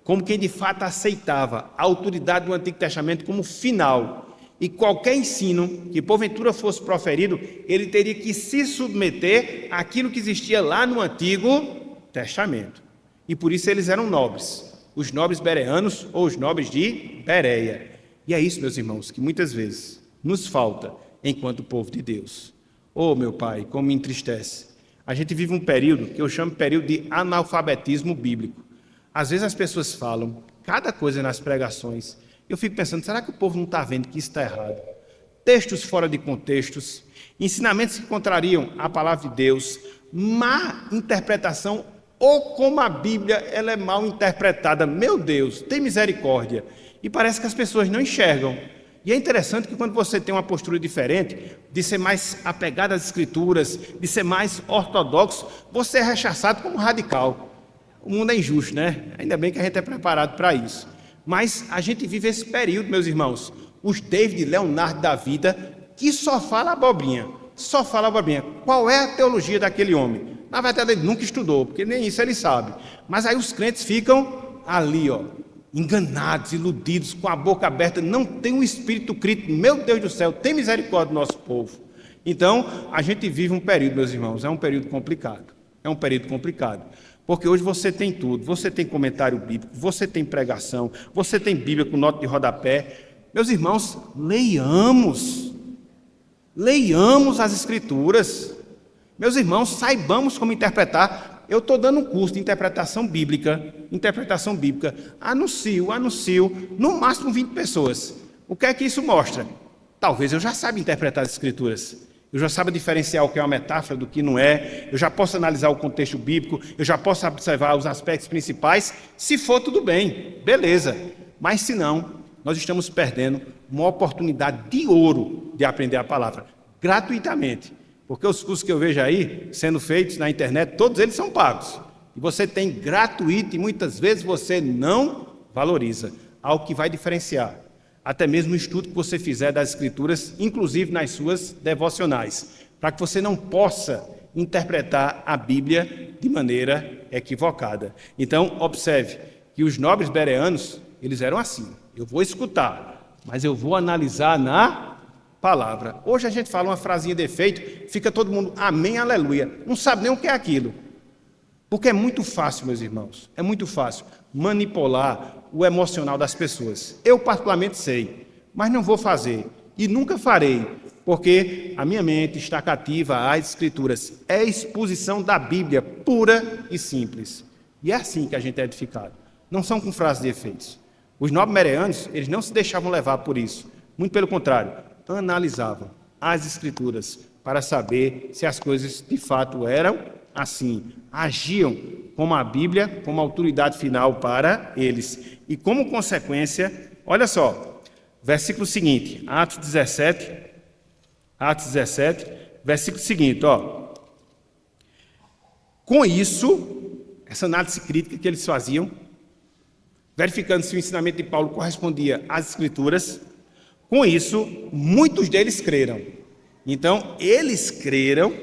como quem de fato aceitava a autoridade do Antigo Testamento como final. E qualquer ensino que porventura fosse proferido, ele teria que se submeter àquilo que existia lá no Antigo Testamento. E por isso eles eram nobres, os nobres bereanos ou os nobres de Bereia. E é isso, meus irmãos, que muitas vezes nos falta enquanto povo de Deus. Oh, meu Pai, como me entristece. A gente vive um período que eu chamo de período de analfabetismo bíblico. Às vezes as pessoas falam cada coisa nas pregações. Eu fico pensando, será que o povo não está vendo que isso está errado? Textos fora de contextos, ensinamentos que contrariam a palavra de Deus, má interpretação, ou como a Bíblia ela é mal interpretada. Meu Deus, tem misericórdia. E parece que as pessoas não enxergam. E é interessante que quando você tem uma postura diferente, de ser mais apegado às Escrituras, de ser mais ortodoxo, você é rechaçado como radical. O mundo é injusto, né? Ainda bem que a gente é preparado para isso. Mas a gente vive esse período, meus irmãos, os David Leonardo da vida, que só fala abobrinha, só fala abobrinha. Qual é a teologia daquele homem? Na verdade, ele nunca estudou, porque nem isso ele sabe. Mas aí os crentes ficam ali, ó, enganados, iludidos, com a boca aberta, não tem um espírito crítico. Meu Deus do céu, tem misericórdia do nosso povo. Então, a gente vive um período, meus irmãos, é um período complicado. É um período complicado. Porque hoje você tem tudo, você tem comentário bíblico, você tem pregação, você tem Bíblia com nota de rodapé. Meus irmãos, leiamos as Escrituras. Meus irmãos, saibamos como interpretar. Eu estou dando um curso de interpretação bíblica, anuncio, no máximo 20 pessoas. O que é que isso mostra? Talvez eu já saiba interpretar as Escrituras. Eu já saiba diferenciar o que é uma metáfora do que não é, eu já posso analisar o contexto bíblico, eu já posso observar os aspectos principais. Se for, tudo bem, beleza. Mas se não, nós estamos perdendo uma oportunidade de ouro de aprender a palavra, gratuitamente. Porque os cursos que eu vejo aí, sendo feitos na internet, todos eles são pagos. E você tem gratuito e muitas vezes você não valoriza algo que vai diferenciar. Até mesmo o estudo que você fizer das Escrituras, inclusive nas suas devocionais, para que você não possa interpretar a Bíblia de maneira equivocada. Então, observe que os nobres bereanos, eles eram assim. Eu vou escutar, mas eu vou analisar na palavra. Hoje a gente fala uma frasinha de efeito, fica todo mundo, amém, aleluia. Não sabe nem o que é aquilo. Porque é muito fácil, meus irmãos, é muito fácil manipular o emocional das pessoas. Eu particularmente sei, mas não vou fazer e nunca farei, porque a minha mente está cativa às Escrituras. É a exposição da Bíblia, pura e simples. E é assim que a gente é edificado. Não são com frases de efeitos. Os nobres bereanos, eles não se deixavam levar por isso. Muito pelo contrário, analisavam as Escrituras para saber se as coisas de fato eram assim. Agiam como a Bíblia, como autoridade final para eles. E como consequência, olha só, versículo seguinte, Atos 17, versículo seguinte, ó. Com isso, essa análise crítica que eles faziam, verificando se o ensinamento de Paulo correspondia às Escrituras, com isso, muitos deles creram. Então, eles creram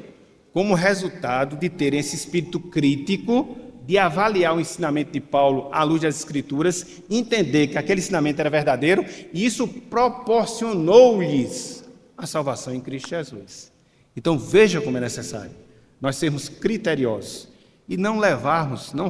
como resultado de terem esse espírito crítico, de avaliar o ensinamento de Paulo à luz das Escrituras, entender que aquele ensinamento era verdadeiro, e isso proporcionou-lhes a salvação em Cristo Jesus. Então, veja como é necessário nós sermos criteriosos e não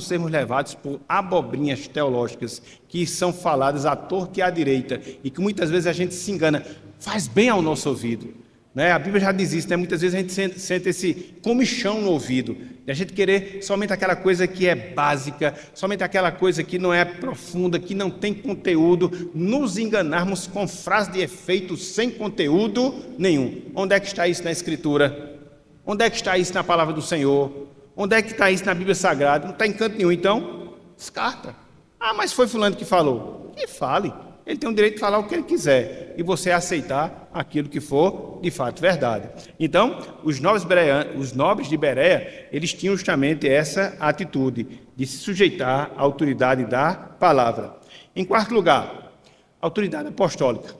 sermos levados por abobrinhas teológicas que são faladas à torta e à direita e que muitas vezes a gente se engana. Faz bem ao nosso ouvido. Né? A Bíblia já diz isso, né? Muitas vezes a gente sente esse comichão no ouvido, e a gente querer somente aquela coisa que é básica, somente aquela coisa que não é profunda, que não tem conteúdo, nos enganarmos com frases de efeito sem conteúdo nenhum. Onde é que está isso na Escritura? Onde é que está isso na Palavra do Senhor? Onde é que está isso na Bíblia Sagrada? Não está em canto nenhum, então descarta. Ah, mas foi fulano que falou. Que fale. Ele tem o direito de falar o que ele quiser e você aceitar aquilo que for de fato verdade. Então, os nobres de Bereia, eles tinham justamente essa atitude de se sujeitar à autoridade da palavra. Em quarto lugar, autoridade apostólica.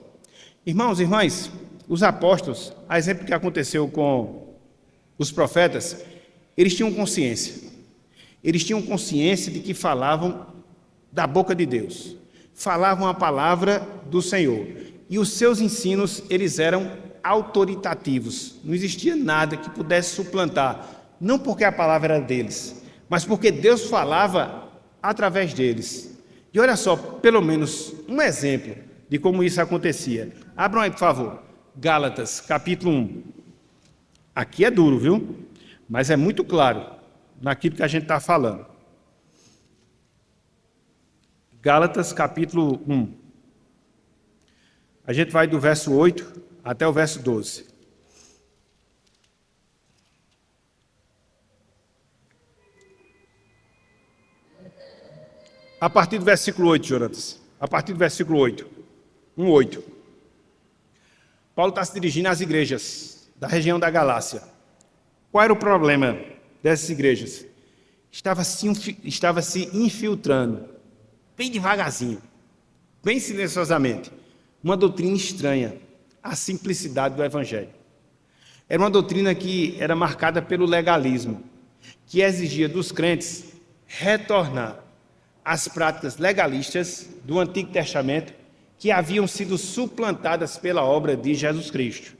Irmãos e irmãs, os apóstolos, a exemplo que aconteceu com os profetas, eles tinham consciência. Eles tinham consciência de que falavam da boca de Deus. Falavam a palavra do Senhor. E os seus ensinos, eles eram autoritativos. Não existia nada que pudesse suplantar. Não porque a palavra era deles, mas porque Deus falava através deles. E olha só, pelo menos um exemplo de como isso acontecia. Abram aí, por favor, Gálatas, capítulo 1. Aqui é duro, viu? Mas é muito claro naquilo que a gente está falando. Gálatas, capítulo 1. A gente vai do verso 8 até o verso 12. A partir do versículo 8, Jonatas. A partir do versículo 8. 1:8. Paulo está se dirigindo às igrejas da região da Galácia. Qual era o problema dessas igrejas? Estava se infiltrando, bem devagarzinho, bem silenciosamente, uma doutrina estranha, a simplicidade do Evangelho. Era uma doutrina que era marcada pelo legalismo, que exigia dos crentes retornar às práticas legalistas do Antigo Testamento que haviam sido suplantadas pela obra de Jesus Cristo.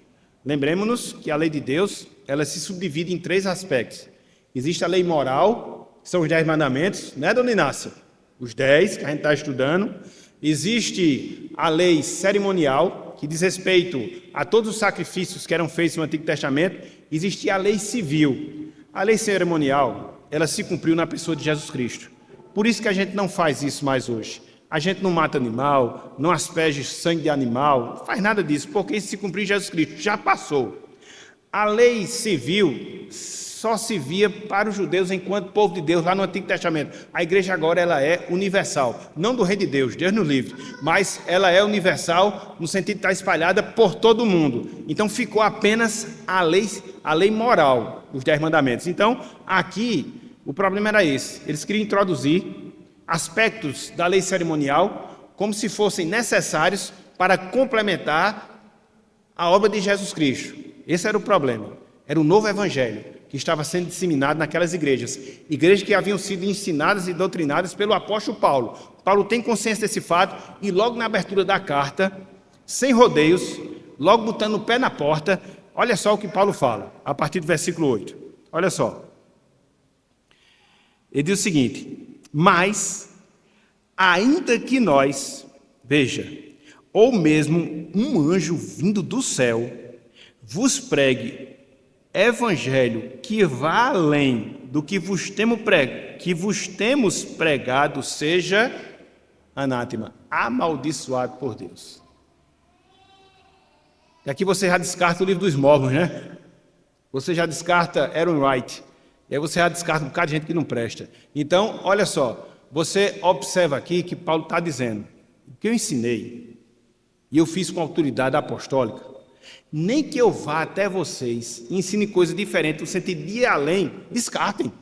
Lembremos-nos que a lei de Deus, ela se subdivide em 3 aspectos. Existe a lei moral, que são os 10 mandamentos, né, dona Inácia? Os 10 que a gente está estudando. Existe a lei cerimonial, que diz respeito a todos os sacrifícios que eram feitos no Antigo Testamento. Existe a lei civil. A lei cerimonial, ela se cumpriu na pessoa de Jesus Cristo. Por isso que a gente não faz isso mais hoje. A gente não mata animal, não asperge sangue de animal, não faz nada disso, porque isso se cumpriu em Jesus Cristo, já passou. A lei civil só se via para os judeus enquanto povo de Deus lá no Antigo Testamento. A igreja agora ela é universal, não do rei de Deus, Deus nos livre, mas ela é universal no sentido de estar espalhada por todo o mundo. Então ficou apenas a lei moral, os 10 mandamentos. Então aqui o problema era esse, eles queriam introduzir aspectos da lei cerimonial como se fossem necessários para complementar a obra de Jesus Cristo. Esse era o problema. Era o novo evangelho que estava sendo disseminado naquelas igrejas que haviam sido ensinadas e doutrinadas pelo apóstolo Paulo. Paulo tem consciência desse fato e logo na abertura da carta, sem rodeios, logo botando o pé na porta, olha só o que Paulo fala, a partir do versículo 8. Olha só. Ele diz o seguinte: mas, ainda que nós, veja, ou mesmo um anjo vindo do céu, vos pregue evangelho que vá além do que vos temos pregado, seja anátema, amaldiçoado por Deus. E aqui você já descarta o livro dos Mormons, né? Você já descarta Aaron Wright. E aí você já descarta um bocado de gente que não presta. Então, olha só, você observa aqui que Paulo está dizendo: o que eu ensinei, e eu fiz com autoridade apostólica, nem que eu vá até vocês e ensine coisa diferente, no sentido de ir além, descartem.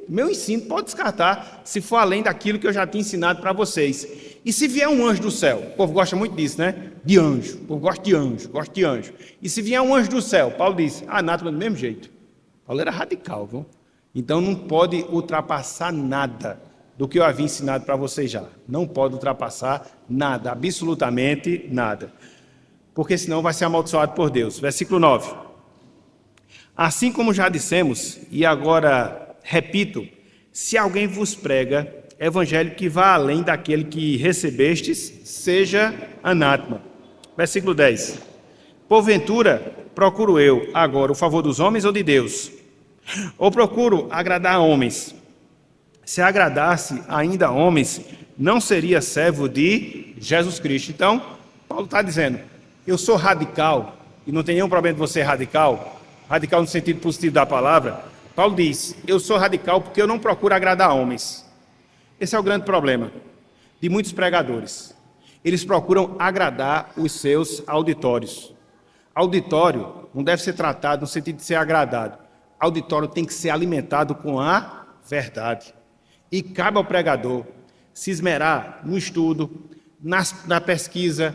Meu ensino pode descartar, se for além daquilo que eu já tinha ensinado para vocês. E se vier um anjo do céu, o povo gosta muito disso, né? De anjo, o povo gosta de anjo. E se vier um anjo do céu, Paulo diz, anátema do mesmo jeito. Paulo era radical, viu? Então não pode ultrapassar nada do que eu havia ensinado para vocês já. Não pode ultrapassar nada, absolutamente nada. Porque senão vai ser amaldiçoado por Deus. Versículo 9. Assim como já dissemos, e agora repito, se alguém vos prega evangelho que vá além daquele que recebestes, seja anátema. Versículo 10. Porventura, procuro eu agora o favor dos homens ou de Deus? Ou procuro agradar a homens? Se agradasse ainda a homens, não seria servo de Jesus Cristo. Então, Paulo está dizendo, eu sou radical, e não tem nenhum problema de você ser radical no sentido positivo da palavra. Paulo diz, eu sou radical porque eu não procuro agradar a homens. Esse é o grande problema de muitos pregadores. Eles procuram agradar os seus auditórios. Auditório não deve ser tratado no sentido de ser agradado. Auditório tem que ser alimentado com a verdade. E cabe ao pregador se esmerar no estudo, na pesquisa,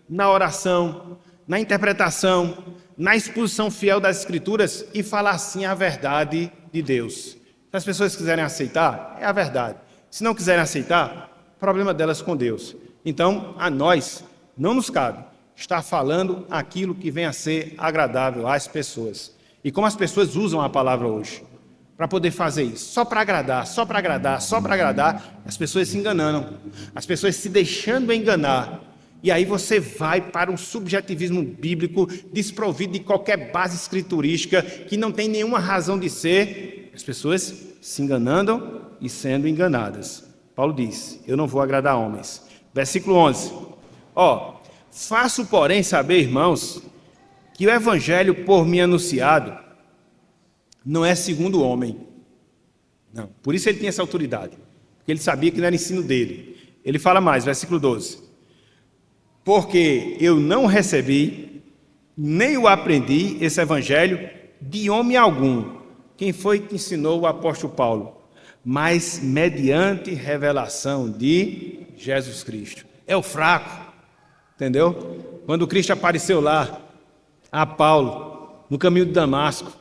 na oração, na interpretação, na exposição fiel das Escrituras e falar assim a verdade de Deus. Se as pessoas quiserem aceitar, é a verdade. Se não quiserem aceitar, problema delas com Deus. Então, a nós não nos cabe estar falando aquilo que venha a ser agradável às pessoas. E como as pessoas usam a palavra hoje, para poder fazer isso, só para agradar, as pessoas se enganando, as pessoas se deixando enganar. E aí você vai para um subjetivismo bíblico desprovido de qualquer base escriturística, que não tem nenhuma razão de ser, as pessoas se enganando e sendo enganadas. Paulo diz, eu não vou agradar homens. Versículo 11. Faço, porém, saber, irmãos, que o evangelho por mim anunciado não é segundo o homem. Não, por isso ele tinha essa autoridade, porque ele sabia que não era ensino dele. Ele fala mais, versículo 12. Porque eu não recebi, nem o aprendi, esse evangelho, de homem algum. Quem foi que ensinou o apóstolo Paulo? Mas mediante revelação de Jesus Cristo. É o fraco, entendeu? Quando Cristo apareceu lá, a Paulo, no caminho de Damasco,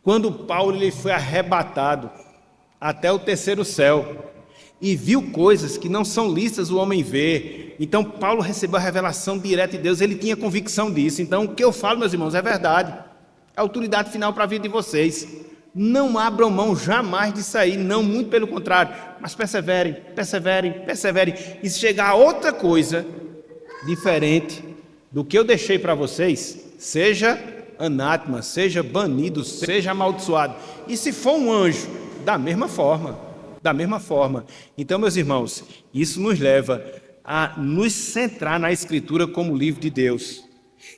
quando Paulo ele foi arrebatado até o terceiro céu e viu coisas que não são lícitas o homem ver, então Paulo recebeu a revelação direta de Deus, ele tinha convicção disso. Então o que eu falo, meus irmãos, é verdade, é a autoridade final para a vida de vocês. Não abram mão jamais disso aí, não, muito pelo contrário, mas perseverem, e se chegar a outra coisa diferente do que eu deixei para vocês, seja anátema, seja banido, seja amaldiçoado. E se for um anjo, da mesma forma. Então, meus irmãos, isso nos leva a nos centrar na Escritura como livro de Deus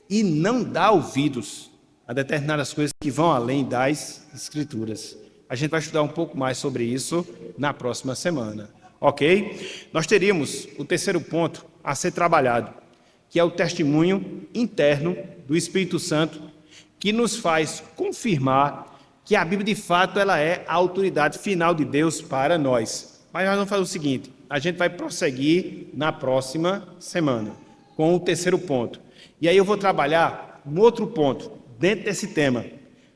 e não dar ouvidos a determinadas coisas que vão além das Escrituras. A gente vai estudar um pouco mais sobre isso na próxima semana, ok? Nós teríamos o terceiro ponto a ser trabalhado, que é o testemunho interno do Espírito Santo, que nos faz confirmar que a Bíblia, de fato, ela é a autoridade final de Deus para nós. Mas nós vamos fazer o seguinte, a gente vai prosseguir na próxima semana com o terceiro ponto. E aí eu vou trabalhar um outro ponto, dentro desse tema,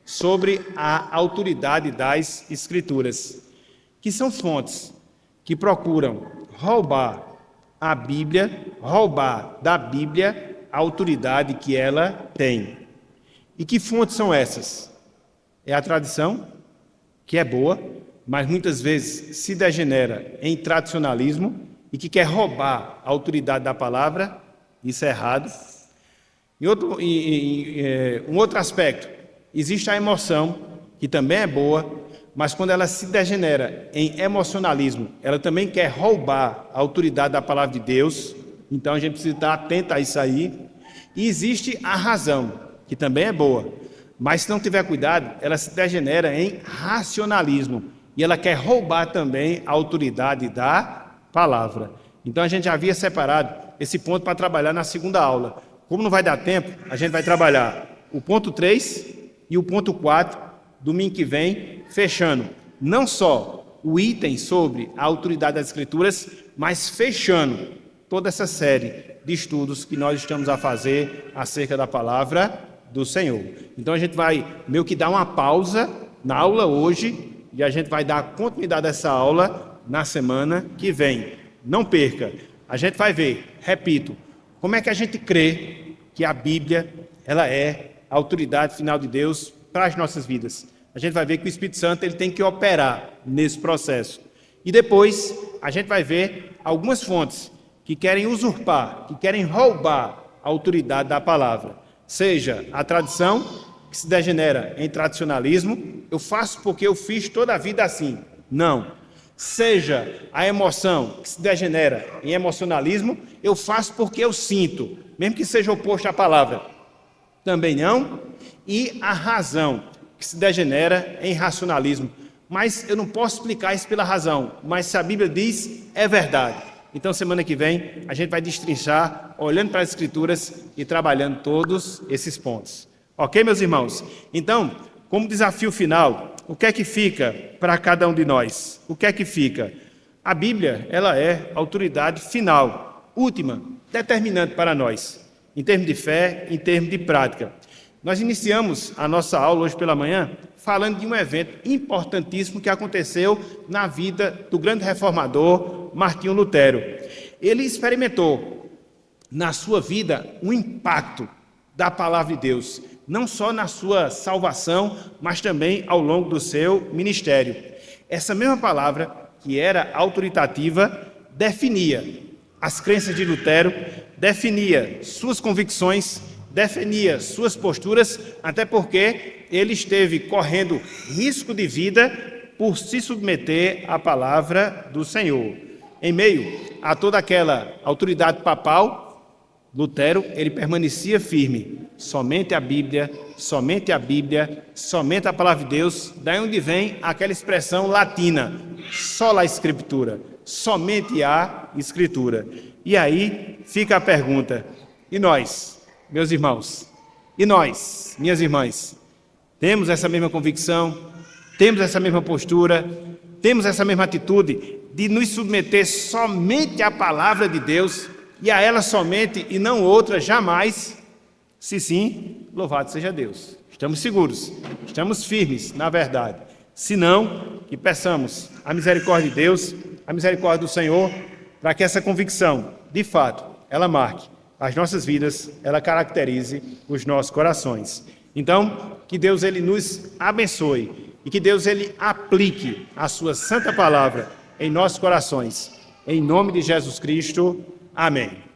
sobre a autoridade das Escrituras, que são fontes que procuram roubar da Bíblia a autoridade que ela tem. E que fontes são essas? É a tradição, que é boa, mas muitas vezes se degenera em tradicionalismo e que quer roubar a autoridade da palavra. Isso é errado. Um outro aspecto, existe a emoção, que também é boa, mas quando ela se degenera em emocionalismo, ela também quer roubar a autoridade da palavra de Deus. Então a gente precisa estar atento a isso aí. E existe a razão, que também é boa, mas se não tiver cuidado, ela se degenera em racionalismo e ela quer roubar também a autoridade da palavra. Então a gente já havia separado esse ponto para trabalhar na segunda aula. Como não vai dar tempo, a gente vai trabalhar o ponto 3 e o ponto 4, domingo que vem, fechando não só o item sobre a autoridade das Escrituras, mas fechando toda essa série de estudos que nós estamos a fazer acerca da palavra do Senhor. Então a gente vai meio que dar uma pausa na aula hoje e a gente vai dar continuidade a essa aula na semana que vem. Não perca, a gente vai ver, repito, como é que a gente crê que a Bíblia ela é a autoridade final de Deus para as nossas vidas. A gente vai ver que o Espírito Santo ele tem que operar nesse processo. E depois a gente vai ver algumas fontes que querem usurpar, que querem roubar a autoridade da palavra. Seja a tradição, que se degenera em tradicionalismo, eu faço porque eu fiz toda a vida assim. Não. Seja a emoção, que se degenera em emocionalismo, eu faço porque eu sinto, mesmo que seja oposto à palavra. Também não. E a razão, que se degenera em racionalismo. Mas eu não posso explicar isso pela razão, mas se a Bíblia diz, é verdade. Então, semana que vem, a gente vai destrinchar, olhando para as Escrituras e trabalhando todos esses pontos. Ok, meus irmãos? Então, como desafio final, o que é que fica para cada um de nós? O que é que fica? A Bíblia, ela é a autoridade final, última, determinante para nós, em termos de fé, em termos de prática. Nós iniciamos a nossa aula hoje pela manhã falando de um evento importantíssimo que aconteceu na vida do grande reformador Martinho Lutero. Ele experimentou na sua vida um impacto da palavra de Deus, não só na sua salvação, mas também ao longo do seu ministério. Essa mesma palavra, que era autoritativa, definia as crenças de Lutero, definia suas convicções, definia suas posturas, até porque ele esteve correndo risco de vida por se submeter à palavra do Senhor. Em meio a toda aquela autoridade papal, Lutero, ele permanecia firme. Somente a Bíblia, somente a Bíblia, somente a palavra de Deus. Daí onde vem aquela expressão latina, sola Escritura, somente a Escritura. E aí fica a pergunta, e nós, meus irmãos, e nós, minhas irmãs, temos essa mesma convicção, temos essa mesma postura, temos essa mesma atitude de nos submeter somente à palavra de Deus e a ela somente e não outra jamais? Se sim, louvado seja Deus. Estamos seguros, estamos firmes na verdade. Se não, que peçamos a misericórdia de Deus, a misericórdia do Senhor, para que essa convicção, de fato, ela marque as nossas vidas, ela caracterize os nossos corações. Então, que Deus ele nos abençoe e que Deus ele aplique a sua santa palavra em nossos corações. Em nome de Jesus Cristo, amém.